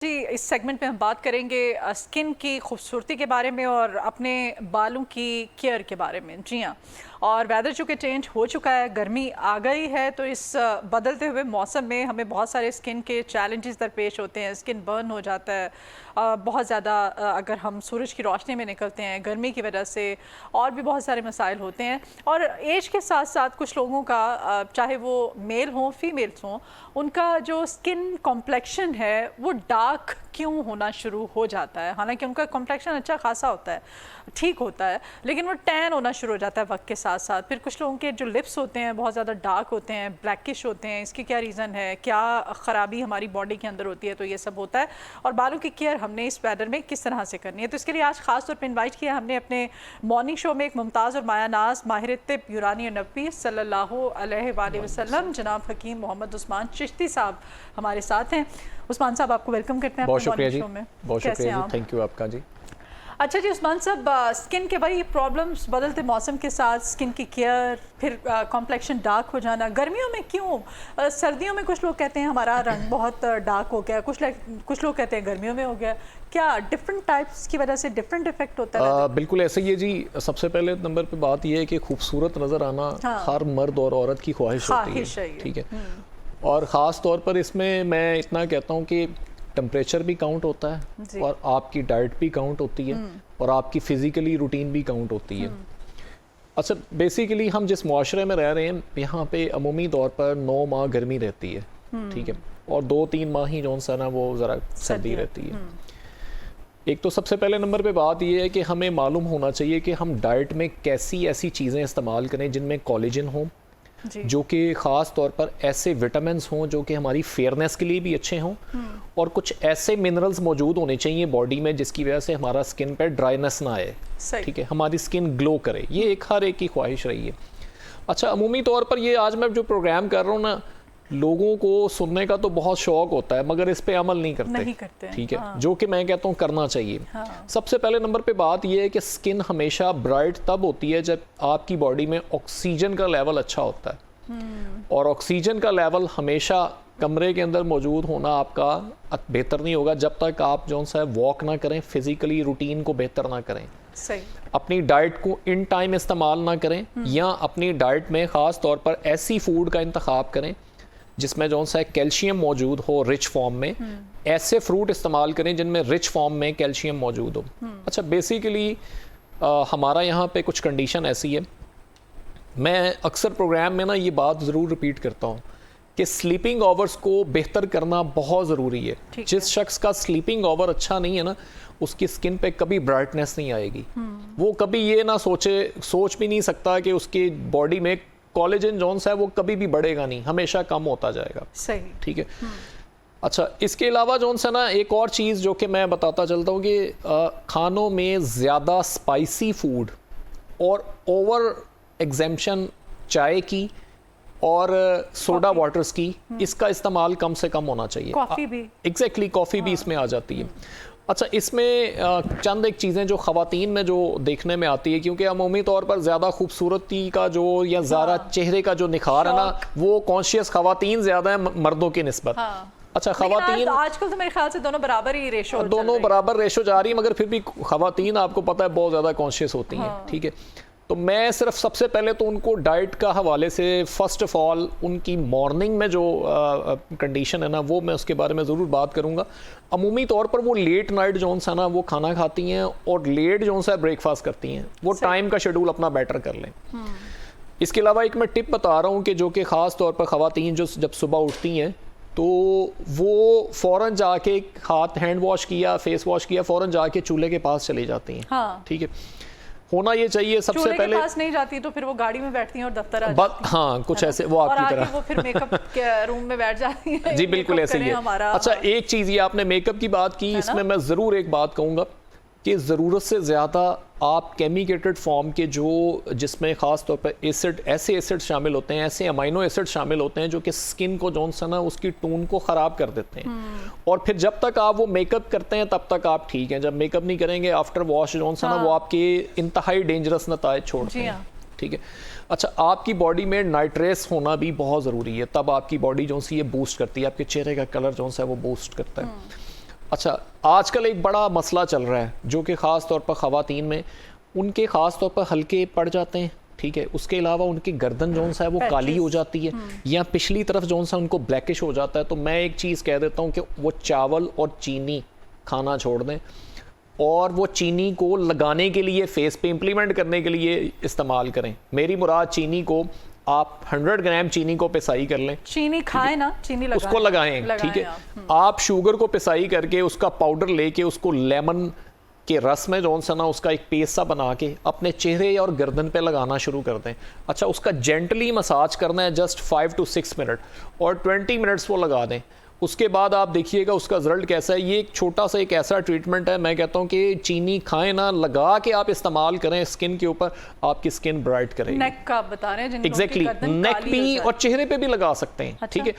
जी, इस सेगमेंट में हम बात करेंगे स्किन की खूबसूरती के बारे में और अपने बालों की केयर के बारे में। जी हाँ, और वेदर चूँकि चेंज हो चुका है, गर्मी आ गई है, तो इस बदलते हुए मौसम में हमें बहुत सारे स्किन के चैलेंजेस दरपेश होते हैं। स्किन बर्न हो जाता है बहुत ज़्यादा अगर हम सूरज की रोशनी में निकलते हैं, गर्मी की वजह से, और भी बहुत सारे मसाइल होते हैं। और एज के साथ साथ कुछ लोगों का चाहे वो मेल हों फीमेल्स हों, उनका जो स्किन कॉम्प्लेक्शन है वो डार्क क्यों होना शुरू हो जाता है। हालांकि उनका कॉम्प्लेक्शन अच्छा खासा होता है, ठीक होता है, लेकिन वो टैन होना शुरू हो जाता है वक्त के साथ साथ। फिर कुछ लोगों के जो लिप्स होते हैं बहुत ज़्यादा डार्क होते हैं, ब्लैकिश होते हैं। इसकी क्या रीज़न है, क्या ख़राबी हमारी बॉडी के अंदर होती है, तो ये सब होता है। और बालों की केयर हमने इस वेदर में किस तरह से करनी है, तो इसके लिए आज ख़ास तौर पर इन्वाइट किया हमने अपने मॉर्निंग शो में एक मुमताज़ और मायानाज माहिर तिब यूरानी नबी सल्लल्लाहु अलैहि वसल्लम जनाब हकीम मोहम्मद उस्मान चिश्ती साहब हमारे साथ हैं। उस्मान साहब, आपको वेलकम करते हैं बहुत शुक्रिया जी, में। बहुत शुक्रिया जी, थैंक यू आपका जी। अच्छा जी उस्मान साहब, स्किन के भाई प्रॉब्लम्स बदलते मौसम के साथ स्किन की केयर, फिर कॉम्प्लेक्शन डार्क हो जाना, गर्मियों में क्यों? सर्दियों में कुछ लोग कहते हैं हमारा रंग बहुत डार्क हो गया, कुछ लोग कहते हैं गर्मियों में हो गया। क्या डिफरेंट टाइप्स की वजह से डिफरेंट इफेक्ट होता है? बिल्कुल ऐसे ही है जी। सबसे पहले नंबर पे बात यह है कि खूबसूरत नज़र आना हर मर्द और औरत की ख्वाहिश होती है, ठीक है। और ख़ास तौर पर इसमें मैं इतना कहता हूँ कि टेम्परेचर भी काउंट होता है और आपकी डाइट भी काउंट होती है और आपकी फ़िज़िकली रूटीन भी काउंट होती है। अच्छा, बेसिकली हम जिस मुआशरे में रह रहे हैं यहाँ पे अमूमी तौर पर 9 माह गर्मी रहती है, ठीक है, और 2-3 माह ही जौन सा ना वो ज़रा सर्दी रहती है। एक तो सबसे पहले नंबर पे बात ये है कि हमें मालूम होना चाहिए कि हम डाइट में कैसी ऐसी चीज़ें इस्तेमाल करें जिनमें कोलेजन हो, जो कि ख़ास तौर पर ऐसे विटामिन्स हों जो कि हमारी फेयरनेस के लिए भी अच्छे हों, और कुछ ऐसे मिनरल्स मौजूद होने चाहिए बॉडी में जिसकी वजह से हमारा स्किन पे ड्राइनेस ना आए, ठीक है, हमारी स्किन ग्लो करे। ये एक हर एक की ख्वाहिश रही है। अच्छा, अमूमी तौर पर ये आज मैं जो प्रोग्राम कर रहा हूँ ना, लोगों को सुनने का तो बहुत शौक होता है मगर इस पे अमल नहीं करते, ठीक है। हाँ। जो कि मैं कहता हूँ करना चाहिए। हाँ। सबसे पहले नंबर पे बात यह है कि स्किन हमेशा ब्राइट तब होती है जब आपकी बॉडी में ऑक्सीजन का लेवल अच्छा होता है, और ऑक्सीजन का लेवल हमेशा कमरे के अंदर मौजूद होना आपका बेहतर नहीं होगा जब तक आप जो सा वॉक ना करें, फिजिकली रूटीन को बेहतर ना करें, सही, अपनी डाइट को इन टाइम इस्तेमाल ना करें, या अपनी डाइट में ख़ास तौर पर ऐसी फूड का इंतखाब करें जिसमें जो सा कैल्शियम मौजूद हो रिच फॉर्म में। ऐसे फ्रूट इस्तेमाल करें जिनमें रिच फॉर्म में कैल्शियम मौजूद हो। अच्छा, बेसिकली हमारा यहाँ पे कुछ कंडीशन ऐसी है, मैं अक्सर प्रोग्राम में ना ये बात ज़रूर रिपीट करता हूँ कि स्लीपिंग आवर्स को बेहतर करना बहुत ज़रूरी है। जिस शख्स का स्लीपिंग आवर अच्छा नहीं है ना, उसकी स्किन पे कभी ब्राइटनेस नहीं आएगी। वो कभी ये ना सोच भी नहीं सकता कि उसकी बॉडी में कोलेजन जोन्स है वो कभी भी बढ़ेगा नहीं, हमेशा कम होता जाएगा, सही, ठीक है। अच्छा, इसके अलावा जोन्स है ना, एक और चीज़ जो कि मैं बताता चलता हूँ कि खानों में ज़्यादा स्पाइसी फूड और ओवर एग्जेम्पशन चाय की और सोडा वाटर्स की, इसका इस्तेमाल कम से कम होना चाहिए। कॉफ़ी भी, एग्जैक्टली, कॉफ़ी भी इसमें आ जाती है। अच्छा, इसमें चंद एक चीज़ें जो ख़वातीन में जो देखने में आती है, क्योंकि अमूमी तौर पर ज़्यादा खूबसूरती का जो या ज़्यादा चेहरे का जो निखार है ना, वो कॉन्शियस ख़वातीन ज़्यादा है मर्दों की निस्बत। अच्छा, ख़वातीन आजकल तो मेरे ख्याल से दोनों बराबर ही रेशो, दोनों बराबर रेशो जा रही है, मगर फिर भी ख़वातीन आपको पता है बहुत ज़्यादा कॉन्शियस होती हैं, ठीक है। तो मैं सिर्फ सबसे पहले तो उनको डाइट का हवाले से फ़र्स्ट ऑफ ऑल उनकी मॉर्निंग में जो कंडीशन है ना, वो मैं उसके बारे में ज़रूर बात करूँगा। अमूमी तौर पर वो लेट नाइट जोन सा ना वो खाना खाती हैं और लेट जोन सा ब्रेकफास्ट करती हैं, वो टाइम का शेड्यूल अपना बेटर कर लें। इसके अलावा एक मैं टिप बता रहा हूँ कि जो कि ख़ास तौर पर ख़वातीन जो जब सुबह उठती हैं तो वो फ़ौरन जाके हाथ हैंड वॉश किया, फेस वॉश किया, फ़ौरन जाके चूल्हे के पास चली जाती हैं, ठीक है। होना ये चाहिए सबसे पहले, पास नहीं जाती तो फिर वो गाड़ी में बैठती हैं और दफ्तर आ जाती हैं। हाँ, कुछ ऐसे वो आपकी तरह वो फिर मेकअप के रूम में बैठ जाती है। जी बिल्कुल ऐसे ही है। अच्छा, एक चीज़ ये आपने मेकअप की बात की, इसमें मैं ज़रूर एक बात कहूँगा कि ज़रूरत से ज़्यादा आप केमिकेटेड फॉर्म के जो जिसमें ख़ास तौर पर एसिड, ऐसे एसिड शामिल होते हैं, ऐसे अमाइनो एसिड शामिल होते हैं जो कि स्किन को जोन सा ना उसकी टोन को ख़राब कर देते हैं। और फिर जब तक आप वो मेकअप करते हैं तब तक आप ठीक हैं, जब मेकअप नहीं करेंगे आफ्टर वॉश जोन सा ना वो आपके इंतहाई डेंजरस नतायज छोड़ते हैं, ठीक है। अच्छा, आपकी बॉडी में नाइट्रेस होना भी बहुत ज़रूरी है, तब आपकी बॉडी जो सी ये बूस्ट करती है, आपके चेहरे का कलर जो सा है वो बूस्ट करता है। अच्छा, आजकल एक बड़ा मसला चल रहा है जो कि ख़ास तौर पर ख़वातीन में, उनके ख़ास तौर पर हल्के पड़ जाते हैं, ठीक है। उसके अलावा उनकी गर्दन जौन सा है वो काली हो जाती है, या पिछली तरफ जौन सा उनको ब्लैकिश हो जाता है। तो मैं एक चीज़ कह देता हूँ कि वो चावल और चीनी खाना छोड़ दें, और वो चीनी को लगाने के लिए, फेस पे इम्प्लीमेंट करने के लिए इस्तेमाल करें। मेरी मुराद चीनी को आप 100 ग्राम चीनी को पिसाई कर लें, चीनी खाएं ना, चीनी लगाएं, उसको लगाएं, ठीक है। आप शुगर को पिसाई करके उसका पाउडर लेके उसको लेमन के रस में जौन सा ना उसका एक पेस्ट सा बना के अपने चेहरे और गर्दन पे लगाना शुरू कर दें। अच्छा, उसका जेंटली मसाज करना है, जस्ट 5 to 6 मिनट, और 20 मिनट्स वो लगा दें। उसके बाद आप देखिएगा उसका रिजल्ट कैसा है। ये एक छोटा सा एक ऐसा ट्रीटमेंट है, मैं कहता हूँ कि चीनी खाएं ना, लगा के आप इस्तेमाल करें स्किन के ऊपर, आपकी स्किन ब्राइट करेगी। नेक का आप बता रहे हैं, एग्जैक्टली, नेक भी और चेहरे पे भी लगा सकते हैं, ठीक है।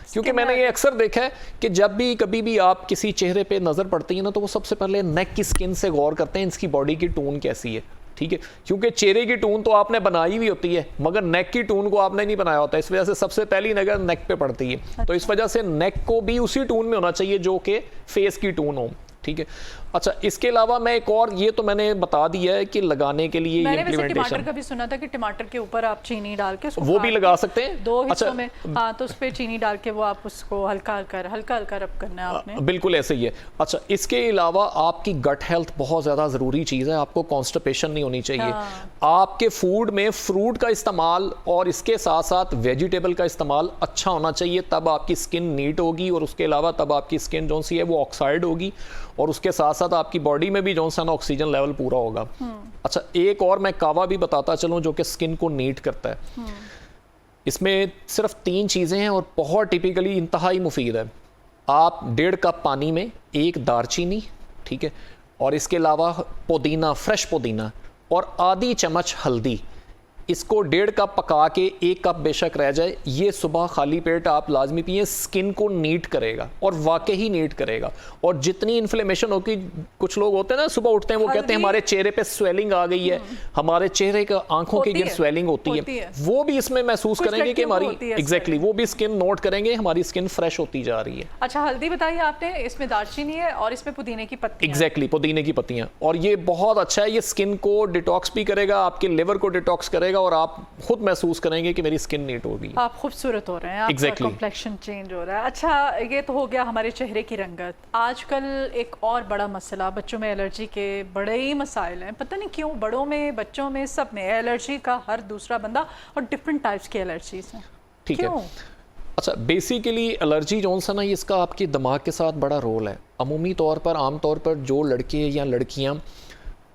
क्योंकि मैंने ये अक्सर देखा है कि जब भी कभी भी आप किसी चेहरे पे नजर पड़ती है ना, तो वो सबसे पहले नेक की स्किन से गौर करते हैं, इसकी बॉडी की टोन कैसी है, ठीक है। क्योंकि चेहरे की टून तो आपने बनाई हुई होती है, मगर नेक की टून को आपने नहीं बनाया होता, इस वजह से सबसे पहली नजर नेक पे पड़ती है। अच्छा। तो इस वजह से नेक को भी उसी टून में होना चाहिए जो कि फेस की टून हो, ठीक है। अच्छा, इसके अलावा मैं एक और, ये तो मैंने बता दिया है कि लगाने के लिए इम्प्लीमेंटेशन। टमाटर का भी सुना था कि टमाटर के ऊपर आप चीनी डाल के वो भी लगा सकते हैं 2 हिस्सों में, हाँ, तो उस पे चीनी डाल के वो आप उसको हल्का हल्का रब करना है आपने। बिल्कुल ऐसे ही है। अच्छा, इसके अलावा आपकी गट हेल्थ बहुत ज़्यादा ज़रूरी चीज़ है, आपको कॉन्स्टिपेशन नहीं होनी चाहिए। आपके फूड में फ्रूट का इस्तेमाल और इसके साथ साथ वेजिटेबल का इस्तेमाल अच्छा होना चाहिए, तब आपकी स्किन नीट होगी, और उसके अलावा तब आपकी स्किन जो सी है वो ऑक्साइड होगी, और उसके साथ साथ आपकी बॉडी में भी जो सा ना ऑक्सीजन लेवल पूरा होगा। अच्छा, एक और मैं कावा भी बताता चलूं जो कि स्किन को नीट करता है। इसमें सिर्फ 3 चीज़ें हैं और बहुत टिपिकली इंतहाई मुफीद है। आप 1.5 कप पानी में 1 दालचीनी, ठीक है, और इसके अलावा पुदीना, फ्रेश पुदीना, और आधी चम्मच हल्दी, इसको 1.5 कप पका के 1 कप बेशक रह जाए, ये सुबह खाली पेट आप लाजमी पिए। स्किन को नीट करेगा, और वाकई ही नीट करेगा। और जितनी इन्फ्लेमेशन होगी, कुछ लोग होते हैं ना सुबह उठते हैं वो कहते हैं हमारे चेहरे पे स्वेलिंग आ गई है, हमारे चेहरे का आंखों की गिर स्वेलिंग होती है, वो भी इसमें महसूस करेंगे कि हमारी एग्जैक्टली वो भी स्किन नोट करेंगे, हमारी स्किन फ्रेश होती जा रही है। अच्छा, हल्दी बताइए आपने, इसमें दालचीनी है और इसमें पुदीने की पत्तियां। एग्जैक्टली, पुदीने की पत्तियां, और ये बहुत अच्छा है, ये स्किन को डिटॉक्स भी करेगा, आपके लिवर को डिटॉक्स करेगा, और आप खुद महसूस करेंगे कि मेरी स्किन नीट होगी, आप खूबसूरत हो रहे हैं, आपका कॉम्प्लेक्शन चेंज हो रहा है। अच्छा, ये तो हो गया हमारे चेहरे की रंगत। आजकल एक और बड़ा मसला, बच्चों में एलर्जी के बड़े ही मसाइल हैं। पता नहीं क्यों बड़ों में, बच्चों में, सब में एलर्जी का हर दूसरा बंदा, और डिफरेंट टाइप्स की एलर्जीज हैं, ठीक है। अच्छा, बेसिकली एलर्जी जो सा ना, इसका आपके दिमाग के साथ बड़ा रोल है। अमूमी तौर पर, आम तौर पर जो लड़के या लड़कियाँ,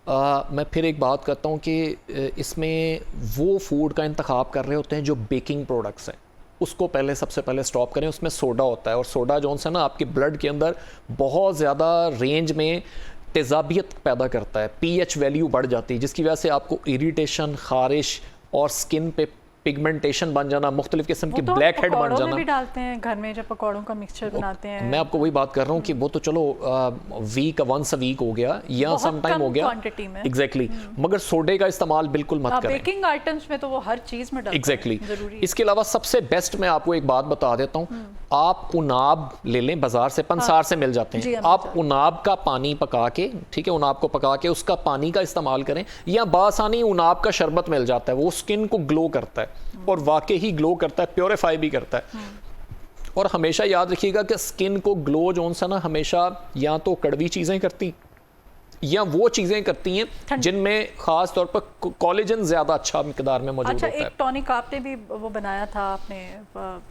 मैं फिर एक बात करता हूँ कि इसमें वो फूड का इंतखाब कर रहे होते हैं जो बेकिंग प्रोडक्ट्स हैं, उसको पहले सबसे पहले स्टॉप करें। उसमें सोडा होता है, और सोडा जो सा ना आपके ब्लड के अंदर बहुत ज़्यादा रेंज में तेज़ाबियत पैदा करता है, pH वैल्यू बढ़ जाती है, जिसकी वजह से आपको इरिटेशन, खारिश और स्किन पे पिगमेंटेशन बन जाना, मुख्तलिफ किस्म की ब्लैक हेड बन जाना। भी डालते हैं घर में जब पकौड़ों का मिक्सचर बनाते हैं। मैं आपको वही बात कर रहा हूँ कि वो तो चलो वंस अ वीक हो गया या सम टाइम हो गया, एग्जैक्टली, मगर सोडे का इस्तेमाल बिल्कुल मत करें। बेकिंग आइटम्स में तो वो हर चीज में डालते हैं, एग्जैक्टली। इसके अलावा सबसे बेस्ट मैं आपको एक बात बता देता हूँ, आप उनाब ले लें, बाजार से पंसार से मिल जाते हैं, आप उनाब का पानी पका के, ठीक है, उनाब को पका के उसका पानी का इस्तेमाल करें, या बासानी उनाब का शरबत मिल जाता है, वो स्किन को ग्लो करता है, और वाकई ही ग्लो करता है, प्योरीफाई भी करता है। और हमेशा याद रखिएगा कि स्किन को ग्लो जो सा ना हमेशा या तो कड़वी चीज़ें करती, या वो चीज़ें करती हैं जिनमें ख़ास तौर पर कोलेजन ज़्यादा अच्छा मिकदार में मौजूद होता है। एक टॉनिक आपने भी वो बनाया था आपने,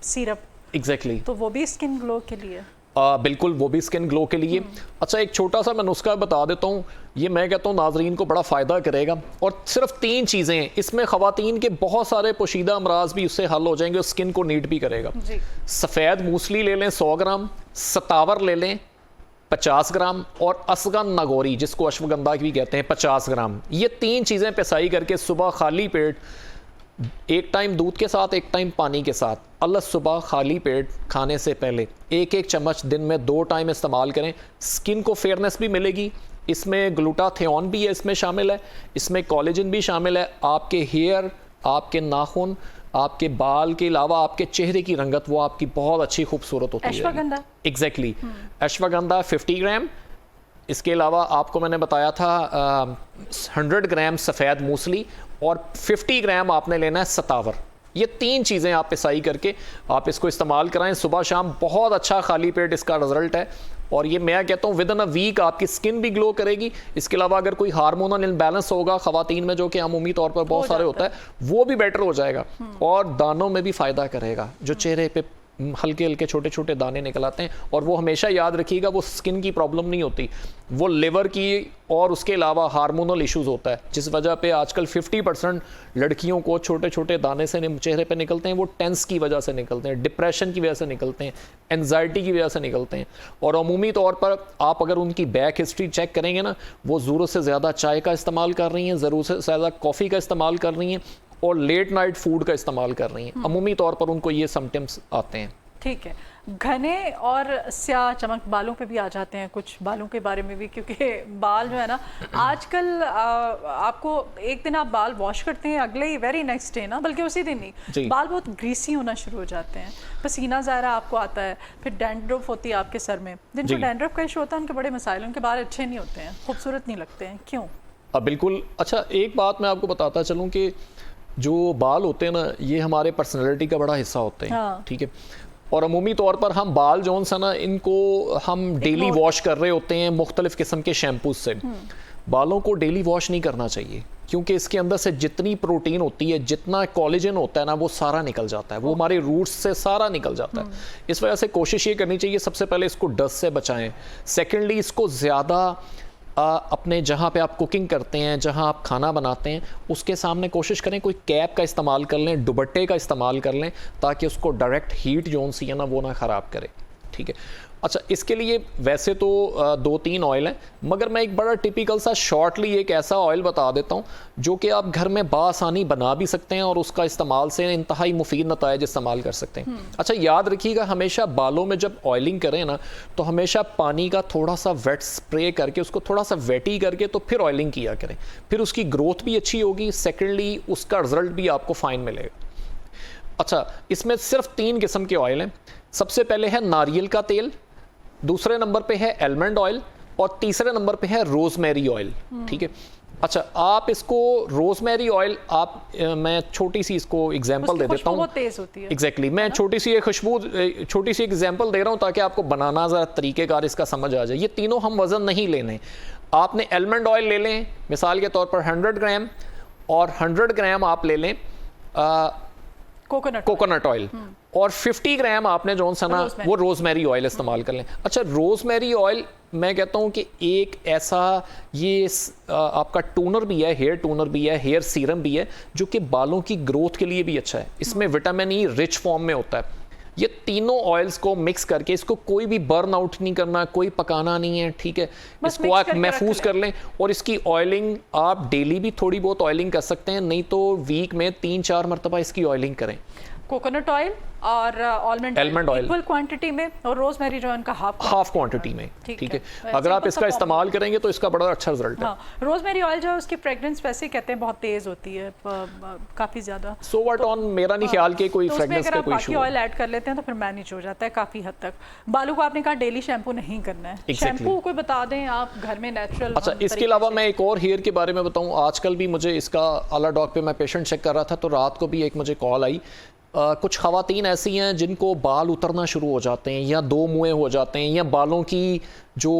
सिरप, एग्जैक्टली, तो वो भी स्किन ग्लो के लिए? बिल्कुल, वो भी स्किन ग्लो के लिए। अच्छा, एक छोटा सा मैं नुस्खा बता देता हूँ, ये मैं कहता हूँ नाजरीन को बड़ा फ़ायदा करेगा, और सिर्फ 3 चीज़ें हैं इसमें, ख़वातीन के बहुत सारे पोशीदा अमराज भी उससे हल हो जाएंगे, और स्किन को नीट भी करेगा। सफ़ेद मूसली ले लें 100 ग्राम, सतावर ले लें 50 ग्राम, और असगन नागौरी जिसको अश्वगंधा भी कहते हैं 50 ग्राम। ये 3 चीज़ें पिसाई करके सुबह खाली पेट, एक टाइम दूध के साथ, एक टाइम पानी के साथ, अल्लाह सुबह खाली पेट खाने से पहले 1-1 चम्मच दिन में 2 टाइम इस्तेमाल करें। स्किन को फेयरनेस भी मिलेगी, इसमें ग्लूटाथियोन भी है, इसमें शामिल है, इसमें कोलेजन भी शामिल है। आपके हेयर, आपके नाखून आपके बाल के अलावा आपके चेहरे की रंगत वो आपकी बहुत अच्छी खूबसूरत होती है। अश्वगंधा, एग्जैक्टली, अश्वगंधा 50 ग्राम। इसके अलावा आपको मैंने बताया था 100 ग्राम सफ़ेद मूसली और 50 ग्राम आपने लेना है सतावर। ये 3 चीज़ें आप पिसाई करके आप इसको इस्तेमाल कराएं सुबह शाम, बहुत अच्छा खाली पेट इसका रिजल्ट है। और ये मैं कहता हूँ विद इन अ वीक आपकी स्किन भी ग्लो करेगी। इसके अलावा अगर कोई हार्मोनल इम्बैलेंस होगा खवातीन में, जो कि अमूमी तौर पर बहुत सारे होता है, वो भी बेटर हो जाएगा और दानों में भी फ़ायदा करेगा। जो चेहरे पे हल्के हल्के छोटे छोटे दाने निकल आते हैं, और वो हमेशा याद रखिएगा वो स्किन की प्रॉब्लम नहीं होती, वो लिवर की और उसके अलावा हार्मोनल इश्यूज होता है, जिस वजह पे आजकल 50% लड़कियों को छोटे छोटे दाने से चेहरे पे निकलते हैं। वो टेंस की वजह से निकलते हैं, डिप्रेशन की वजह से निकलते हैं, एनजाइटी की वजह से निकलते हैं। और अमूमी तौर पर आप अगर उनकी बैक हिस्ट्री चेक करेंगे ना, वो ज़रूरत से ज़्यादा चाय का इस्तेमाल कर रही हैं, ज़रूरत से ज़्यादा कॉफ़ी का इस्तेमाल कर रही हैं और लेट नाइट फूड का इस्तेमाल कर रही हैं। अमूमी तौर पर उनको ये सिम्टम्स आते हैं। ठीक है, घने और स्याह चमक बालों पे भी आ जाते हैं, कुछ बालों के बारे में भी, क्योंकि बाल जो है ना आजकल आपको एक दिन आप बाल वॉश करते हैं, अगले ही वेरी नेक्स्ट डे ना, बल्कि उसी दिन ही बाल बहुत ग्रीसी होना शुरू हो जाते हैं, पसीना ज़ाहिर आपको आता है, फिर डैंड्रफ होती है आपके सर में। जिनको डैंड्रफ का इशू होता है उनके बड़े मसाइल, उनके बाल अच्छे नहीं होते हैं, खूबसूरत नहीं लगते हैं, क्यों? बिल्कुल। अच्छा, एक बात मैं आपको बताता चलूँ कि जो बाल होते हैं ना, ये हमारे पर्सनैलिटी का बड़ा हिस्सा होते हैं। ठीक है, और अमूमी तौर पर हम बाल जो सा ना, इनको हम डेली वॉश कर रहे होते हैं मुख्तलिफ किस्म के शैम्पूज से। बालों को डेली वॉश नहीं करना चाहिए, क्योंकि इसके अंदर से जितनी प्रोटीन होती है, जितना कोलेजन होता है ना, वो सारा निकल जाता है, वो हमारे रूट्स से सारा निकल जाता है। इस वजह से कोशिश ये करनी चाहिए, सबसे पहले इसको डस्ट से बचाएं। सेकेंडली, इसको ज़्यादा अपने जहाँ पे आप कुकिंग करते हैं, जहाँ आप खाना बनाते हैं, उसके सामने कोशिश करें कोई कैप का इस्तेमाल कर लें, दुपट्टे का इस्तेमाल कर लें, ताकि उसको डायरेक्ट हीट जो सी है ना वो ना ख़राब करे। ठीक है। अच्छा, इसके लिए वैसे तो 2-3 ऑयल हैं, मगर मैं एक बड़ा टिपिकल सा शॉर्टली एक ऐसा ऑयल बता देता हूँ जो कि आप घर में बासानी बना भी सकते हैं और उसका इस्तेमाल से इंतहाई मुफीद नताइज इस्तेमाल कर सकते हैं। अच्छा, याद रखिएगा, हमेशा बालों में जब ऑयलिंग करें ना, तो हमेशा पानी का थोड़ा सा वेट स्प्रे करके उसको थोड़ा सा वेटी करके तो फिर ऑयलिंग किया करें, फिर उसकी ग्रोथ भी अच्छी होगी, सेकेंडली उसका रिजल्ट भी आपको फाइन मिलेगा। अच्छा, इसमें सिर्फ 3 किस्म के ऑयल हैं। सबसे पहले है नारियल का तेल, दूसरे नंबर पे है एलमंड ऑयल और तीसरे नंबर पे है रोजमेरी ऑयल। ठीक है। अच्छा, आप इसको रोजमेरी ऑयल मैं छोटी सी इसको एग्जांपल दे देता हूँ। एग्जैक्टली, मैं छोटी सी एग्जांपल दे रहा हूँ ताकि आपको बनाना ज़रा तरीक़ेकार इसका समझ आ जाए। ये तीनों हम वज़न नहीं लेने। आपने एलमंड ऑयल ले लें मिसाल के तौर पर 100 ग्राम, और 100 ग्राम आप ले लें कोकोनट ऑयल, और 50 ग्राम आपने जो सा ना वो रोजमेरी ऑयल इस्तेमाल कर लें। अच्छा, रोजमेरी ऑयल मैं कहता हूँ कि एक ऐसा ये आपका टोनर भी है, हेयर टोनर भी है, हेयर सीरम भी है, जो कि बालों की ग्रोथ के लिए भी अच्छा है। इसमें विटामिन ई रिच फॉर्म में होता है। ये तीनों ऑयल्स को मिक्स करके, इसको कोई भी बर्न आउट नहीं करना, कोई पकाना नहीं है। ठीक है, इसको आप महफूज कर लें, और इसकी ऑयलिंग आप डेली भी थोड़ी बहुत ऑयलिंग कर सकते हैं, नहीं तो वीक में 3-4 मरतबा इसकी ऑयलिंग करें। कोकोनट ऑयल और एलमंड ऑयल इक्वल क्वांटिटी में, और रोजमेरी जो है उनका हाफ क्वांटिटी में। ठीक है, अगर आप इसका इस्तेमाल करेंगे तो इसका बड़ा अच्छा रिजल्ट है। रोजमेरी ऑयल जो है उसकी फ्रेग्रेंस वैसे कहते हैं बहुत तेज होती है, काफी ज्यादा। सो व्हाट ऑन, मेरा नहीं ख्याल कि कोई फ्रेग्रेंस का कोई इशू है। ऑयल ऐड कर लेते हैं तो फिर मैनेज हो जाता है काफी हद तक। बालों को आपने कहा डेली शैम्पू नहीं करना है, शैम्पू कोई बता दें आप घर में नेचुरल। अच्छा, इसके अलावा मैं एक और हेयर के बारे में बताऊं। आजकल भी मुझे इसका आला डॉग पे मैं पेशेंट चेक कर रहा था, तो रात को भी एक मुझे कॉल आई। कुछ ख़वातीन ऐसी हैं जिनको बाल उतरना शुरू हो जाते हैं, या 2 मुँह हो जाते हैं, या बालों की जो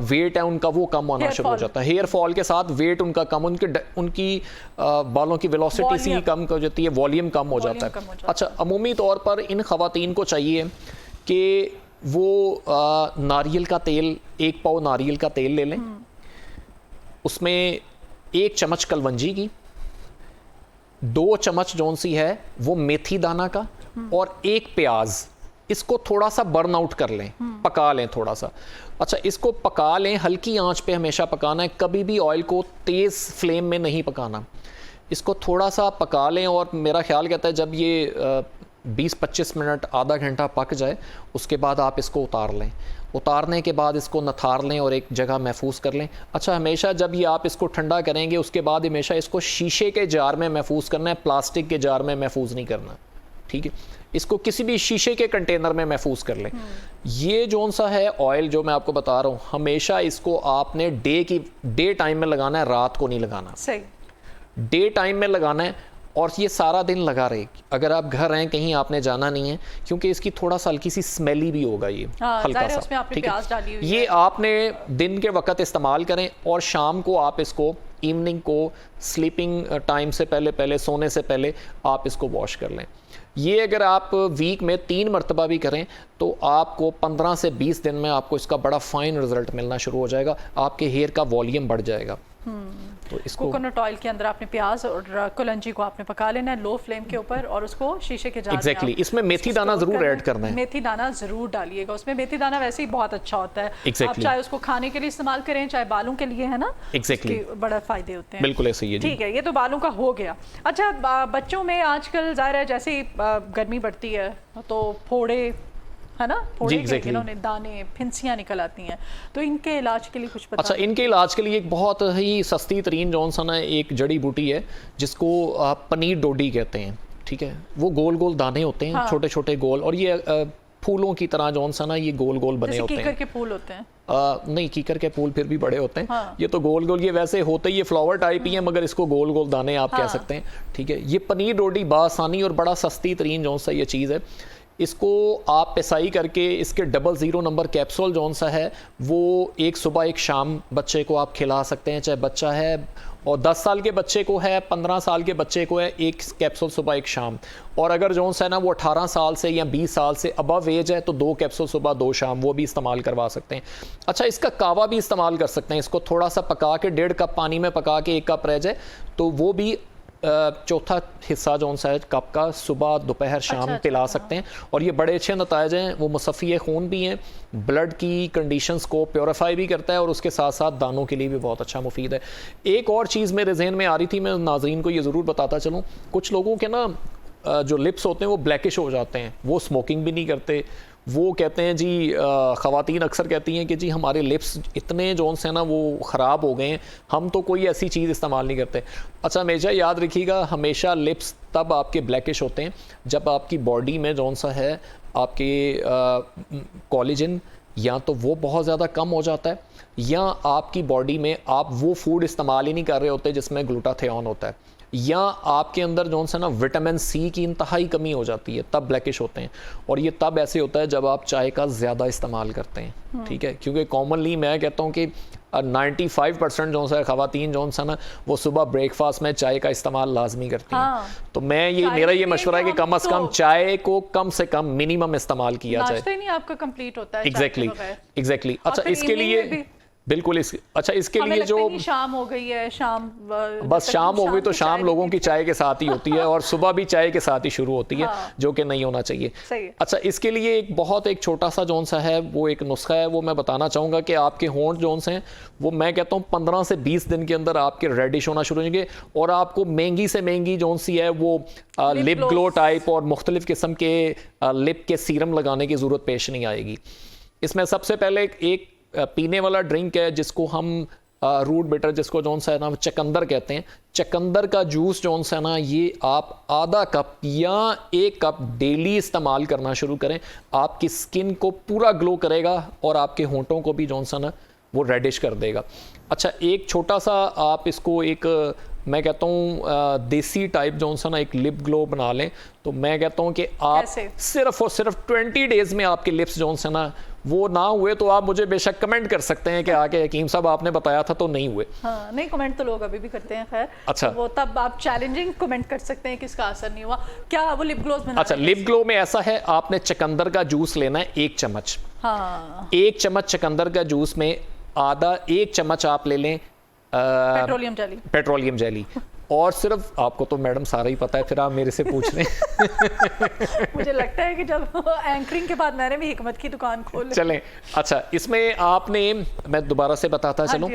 वेट है उनका वो कम होना शुरू हो जाता है। हेयर फॉल के साथ वेट उनका कम, उनकी बालों की वेलोसिटी सी कम हो जाती है, वॉल्यूम कम हो जाता है। अच्छा, अमूमी तौर पर इन ख़वातीन को चाहिए कि वो नारियल का तेल, 1 पाव नारियल का तेल ले लें, उसमें 1 चम्मच कलवंजी की, 2 चम्मच जौन सी है वो मेथी दाना का, और 1 प्याज। इसको थोड़ा सा बर्न आउट कर लें, पका लें थोड़ा सा। अच्छा, इसको पका लें, हल्की आंच पे हमेशा पकाना है, कभी भी ऑयल को तेज़ फ्लेम में नहीं पकाना। इसको थोड़ा सा पका लें, और मेरा ख्याल कहता है जब ये 20-25 मिनट आधा घंटा पक जाए, उसके बाद आप इसको उतार लें। उतारने के बाद इसको नथार लें और एक जगह महफूज कर लें। अच्छा, हमेशा जब ये आप इसको ठंडा करेंगे उसके बाद हमेशा इसको शीशे के जार में महफूज करना है, प्लास्टिक के जार में महफूज नहीं करना, ठीक है। इसको किसी भी शीशे के कंटेनर में महफूज कर लें। ये जौन सा है ऑयल जो मैं आपको बता रहा हूँ, हमेशा इसको आपने डे टाइम में लगाना है, रात को नहीं लगाना। सही, डे टाइम में लगाना है और ये सारा दिन लगा रहेगी। अगर आप घर हैं, कहीं आपने जाना नहीं है, क्योंकि इसकी थोड़ा सा हल्की सी स्मेली भी होगा ये, हल्का सा, ठीक है। ये आपने दिन के वक्त इस्तेमाल करें और शाम को आप इसको इवनिंग को स्लीपिंग टाइम से पहले सोने से पहले आप इसको वॉश कर लें। ये अगर आप वीक में 3 मरतबा भी करें तो आपको 15 से 20 दिन में आपको इसका बड़ा फाइन रिजल्ट मिलना शुरू हो जाएगा, आपके हेयर का वॉल्यूम बढ़ जाएगा। तो इसको कोकोनट ऑयल के अंदर आपने प्याज और कुलंजी को आपने पका लेना है लो फ्लेम के ऊपर और उसको शीशे के जार में एग्जैक्टली इसमें मेथी दाना जरूर ऐड करना है। मेथी दाना जरूर डालिएगा उसमें, मेथी दाना वैसे ही बहुत अच्छा होता है। आप चाहे उसको खाने के लिए इस्तेमाल करें, चाहे बालों के लिए, है ना, एग्जैक्टली बड़ा फायदे होते हैं। बिल्कुल ऐसे ही है। ठीक है, ये तो बालों का हो गया। अच्छा, बच्चों में आजकल जाहिर है जैसे गर्मी बढ़ती है तो फोड़े, है ना, फोड़े के इन्होंने दाने, फिंसियाँ निकल आती हैं, तो इनके इलाज के लिए कुछ बता। अच्छा, इनके इलाज के लिए एक बहुत ही सस्ती तरीन जॉनसन है, एक जड़ी बूटी है जिसको आप पनीर डोडी कहते हैं, ठीक है। वो गोल गोल दाने होते हैं, हाँ। छोटे छोटे गोल, और ये फूलों की तरह जॉनसन है, ये गोल गोल बने होते हैं। कीकर के फूल होते हैं? नहीं, कीकर के फूल फिर भी बड़े होते हैं, हाँ। ये तो गोल गोल, ये वैसे होते ही ये फ्लावर टाइप ही है मगर इसको गोल गोल दाने आप कह सकते हैं, ठीक है। ये पनीर डोडी बासानी और बड़ा सस्ती तरीन जौन सा ये चीज़ है। इसको आप पिसाई करके इसके 00 नंबर कैप्सूल जौन सा है वो एक सुबह एक शाम बच्चे को आप खिला सकते हैं, चाहे बच्चा है और 10 साल के बच्चे को है, 15 साल के बच्चे को है, एक कैप्सूल सुबह एक शाम। और अगर जौन सा है ना वो 18 साल से या 20 साल से अबव एज है तो 2 कैप्सूल सुबह 2 शाम, वो भी इस्तेमाल करवा सकते हैं। अच्छा, इसका कावा भी इस्तेमाल कर सकते हैं, इसको थोड़ा सा पका के 1.5 कप पानी में पका के 1 कप रह जाए तो वो भी चौथा हिस्सा जौन सा है कप का सुबह दोपहर शाम पिला सकते हैं। और ये बड़े अच्छे नताइज हैं, वो मुसफ़ी खून भी हैं, ब्लड की कंडीशंस को प्योरीफाई भी करता है और उसके साथ साथ दानों के लिए भी बहुत अच्छा मुफीद है। एक और चीज़ मेरे जहन में आ रही थी, मैं नाज़रीन को ये ज़रूर बताता चलूँ, कुछ लोगों के ना जो लिप्स होते हैं वो ब्लैकिश हो जाते हैं, वो स्मोकिंग भी नहीं करते, वो कहते हैं जी, ख़वातीन अक्सर कहती हैं कि जी हमारे लिप्स इतने जौन से ना वो ख़राब हो गए हैं, हम तो कोई ऐसी चीज़ इस्तेमाल नहीं करते। अच्छा, हमेशा याद रखिएगा, हमेशा लिप्स तब आपके ब्लैकिश होते हैं जब आपकी बॉडी में जौन सा है आपके कोलेजन या तो वो बहुत ज़्यादा कम हो जाता है या आपकी बॉडी में आप वो फूड इस्तेमाल ही नहीं कर रहे होते जिसमें ग्लूटाथियोन होता है, या आपके अंदर जो है ना विटामिन सी की इंतहाई कमी हो जाती है, तब ब्लैकिश होते हैं। और ये तब ऐसे होता है जब आप चाय का ज़्यादा इस्तेमाल करते हैं, ठीक है। क्योंकि कॉमनली मैं कहता हूँ कि 95% जो है ख़वातीन जो है ना वो सुबह ब्रेकफास्ट में चाय का इस्तेमाल लाजमी करती हैं। हाँ। तो मैं ये मेरा ये मशवरा है कि कम से कम चाय को कम से कम मिनिमम इस्तेमाल किया जाए। नाश्ता ही नहीं आपका कंप्लीट होता है। एग्जैक्टली। अच्छा, इसके लिए बिल्कुल अच्छा इसके लिए जो शाम हो गई है, बस शाम हो गई तो शाम लोगों की चाय के साथ ही होती है और सुबह भी चाय के साथ ही शुरू होती है, हाँ। जो कि नहीं होना चाहिए। अच्छा, इसके लिए एक छोटा सा जौन सा है वो एक नुस्खा है, वो मैं बताना चाहूँगा कि आपके होंठ जौन से हैं वो मैं कहता हूँ 15 से 20 दिन के अंदर आपके रेडिश होना शुरू होंगे और आपको महंगी से महंगी जौन सी है वो लिप ग्लो टाइप और मुख्तलिफ किस्म के लिप के सीरम लगाने की ज़रूरत पेश नहीं आएगी। इसमें सबसे पहले एक पीने वाला ड्रिंक है जिसको हम रूट बिटर, जिसको जौन सा है ना चकंदर कहते हैं। चकंदर का जूस जौन सा है ना ये आप आधा कप या 1 कप डेली इस्तेमाल करना शुरू करें, आपकी स्किन को पूरा ग्लो करेगा और आपके होंठों को भी जौन सा ना वो रेडिश कर देगा। अच्छा, एक छोटा सा आप इसको एक मैं कहता हूँ देसी टाइप जौन सा ना एक लिप ग्लो बना लें, तो मैं कहता हूँ कि आप सिर्फ और सिर्फ 20 डेज में आपके लिप्स जौन से ना वो ना हुए तो आप मुझे बेशक कमेंट कर सकते हैं कि आके हकीम साहब आपने बताया था तो नहीं हुए। हाँ, नहीं, कमेंट तो लोग अभी भी करते हैं, खैर। अच्छा, तो वो तब आप चैलेंजिंग कमेंट कर सकते हैं कि इसका असर नहीं हुआ क्या वो लिप ग्लो में। अच्छा, लिप ग्लो में ऐसा है, आपने चकंदर का जूस लेना है 1 चम्मच। हाँ, 1 चम्मच चकंदर का जूस में आधा 1 चम्मच आप ले लें पेट्रोलियम जेली। और सिर्फ आपको तो मैडम सारा ही पता है, फिर आप मेरे से पूछ रहे हैं। मुझे लगता है कि जब एंकरिंग के बाद मैंने भी हिकमत की दुकान खोल चलें। अच्छा, इसमें आपने, मैं दोबारा से बताता चलूं,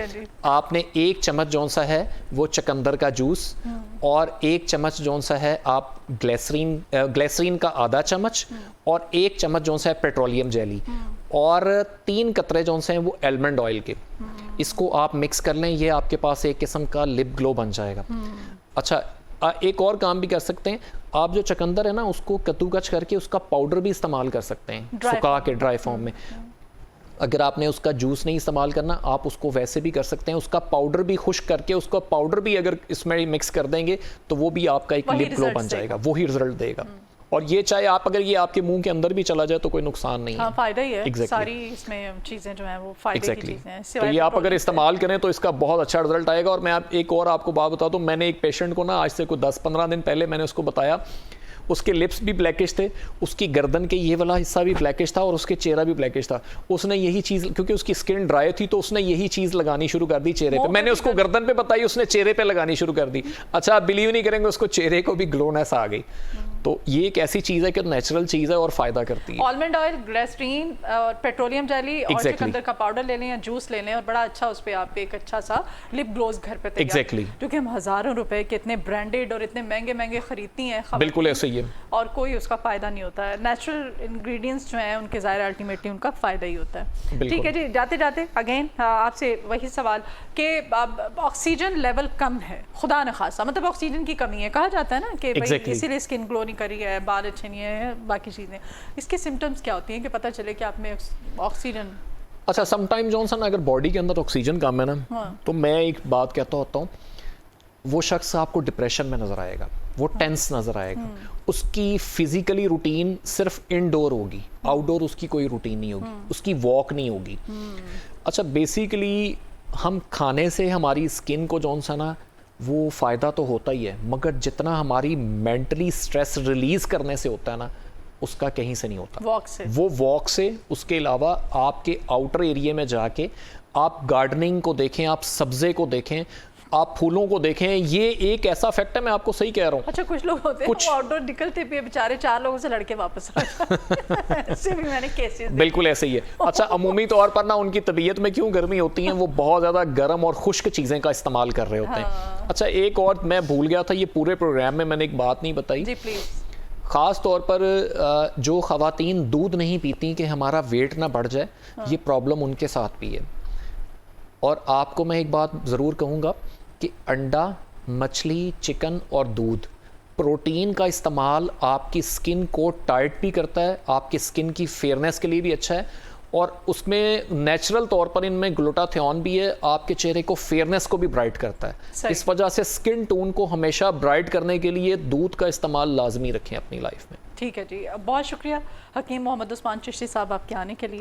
आपने 1 चम्मच जौन सा है वो चकंदर का जूस, और 1 चम्मच जौन सा है आप ग्लिसरीन का आधा चम्मच, और 1 चम्मच जौन सा है पेट्रोलियम जेली, और 3 कतरे जौन से हैं वो आलमंड ऑयल के। इसको आप मिक्स कर लें, ये आपके पास एक किस्म का लिप ग्लो बन जाएगा। अच्छा, एक और काम भी कर सकते हैं आप, जो चकंदर है ना उसको कद्दूकस करके उसका पाउडर भी इस्तेमाल कर सकते हैं, सुखा के ड्राई फॉर्म में। अगर आपने उसका जूस नहीं इस्तेमाल करना, आप उसको वैसे भी कर सकते हैं, उसका पाउडर भी खुश्क करके उसका पाउडर भी अगर इसमें मिक्स कर देंगे तो वो भी आपका एक लिप ग्लो बन जाएगा, वही रिजल्ट देगा। और ये चाहे आप, अगर ये आपके मुंह के अंदर भी चला जाए तो कोई नुकसान नहीं है। फायदा ही है। सारी इसमें चीजें जो हैं वो फायदे की चीजें हैं। तो ये आप अगर इस्तेमाल करें तो इसका बहुत अच्छा रिजल्ट आएगा। और मैं एक और आपको बात बता दूं, मैंने एक पेशेंट को ना आज से कोई 10-15 दिन पहले मैंने उसको बताया, उसके लिप्स भी ब्लैकिश थे, उसकी गर्दन के ये वाला हिस्सा भी ब्लैकिश था, और उसके चेहरा भी ब्लैकिश था। उसने यही चीज़, क्योंकि उसकी स्किन ड्राई थी, तो उसने यही चीज़ लगानी शुरू कर दी चेहरे पे। मैंने उसको गर्दन पे बताई, उसने चेहरे पे लगानी शुरू कर दी। अच्छा, आप बिलीव नहीं करेंगे, उसको चेहरे को भी ग्लोनेस आ गई। तो ये एक ऐसी चीज़ है कि नेचुरल चीज़ है और फ़ायदा करती है। आलमंड ऑयल, ग्लिसरीन और पेट्रोलियम जेली और चुकंदर का पाउडर ले लें या जूस ले लें, और बड़ा अच्छा उस पर आप एक अच्छा सा लिप ग्लोज घर पे तैयार। क्योंकि हम हज़ारों रुपए के इतने ब्रांडेड और इतने महंगे महंगे खरीदती हैं, बिल्कुल ऐसे ही है, और कोई उसका फ़ायदा नहीं होता है। नेचुरल इंग्रेडिएंट्स जो हैं उनके ज़ाहिर अल्टीमेटली उनका फ़ायदा ही होता है। ठीक है जी, जाते जाते अगेन आपसे वही सवाल कि ऑक्सीजन लेवल कम है, खुदा न खासा, मतलब ऑक्सीजन की कमी है, कहा जाता है ना कि भाई इसीलिए स्किन ग्लो नहीं करी है, बाल अच्छे नहीं है, बाकी चीज़ें। इसके सिम्टम्स क्या होती हैं कि पता चले कि आप में ऑक्सीजन? अच्छा, समटाइम जॉनसन अगर बॉडी के अंदर ऑक्सीजन कम है ना, तो मैं एक बात कहता होता हूँ, वो शख्स आपको डिप्रेशन में नजर आएगा, वो टेंस नजर आएगा, उसकी फिजिकली रूटीन सिर्फ इनडोर होगी, आउटडोर उसकी कोई रूटीन नहीं होगी, उसकी वॉक नहीं होगी। अच्छा, बेसिकली हम खाने से हमारी स्किन को जौन सा ना वो फ़ायदा तो होता ही है, मगर जितना हमारी मेंटली स्ट्रेस रिलीज़ करने से होता है ना, उसका कहीं से नहीं होता। वॉक से, वो वॉक से, उसके अलावा आपके आउटर एरिया में जाके आप गार्डनिंग को देखें, आप सब्ज़े को देखें, आप फूलों को देखें, ये एक ऐसा फैक्ट है, मैं आपको सही कह रहा हूँ। अच्छा, कुछ लोग होते हैं आउटडोर निकलते भी बेचारे 4 लोगों से लड़के वापस आ जाते हैं। ऐसे भी मैंने केसेस, बिल्कुल ऐसे ही है। अच्छा, अमूमी तौर पर ना उनकी तबीयत में क्यों गर्मी होती है, वो बहुत ज़्यादा गर्म और खुश्क चीज़ें का इस्तेमाल कर रहे होते हैं। अच्छा, एक और मैं भूल गया था, ये पूरे प्रोग्राम में मैंने एक बात नहीं बताई जी, प्लीज़। ख़ास तौर पर जो ख़वातीन दूध नहीं पीती कि हमारा वेट ना बढ़ जाए, ये प्रॉब्लम उनके साथ भी है। और आपको मैं एक बात ज़रूर कहूँगा कि अंडा, मछली, चिकन और दूध, प्रोटीन का इस्तेमाल आपकी स्किन को टाइट भी करता है, आपकी स्किन की फेयरनेस के लिए भी अच्छा है, और उसमें नेचुरल तौर पर इनमें ग्लूटाथियोन भी है, आपके चेहरे को फेयरनेस को भी ब्राइट करता है। इस वजह से स्किन टोन को हमेशा ब्राइट करने के लिए दूध का इस्तेमाल लाजमी रखें अपनी लाइफ में। ठीक है जी, बहुत शुक्रिया हकीम मोहम्मद उस्मान चिश्ती साहब आपके आने के लिए।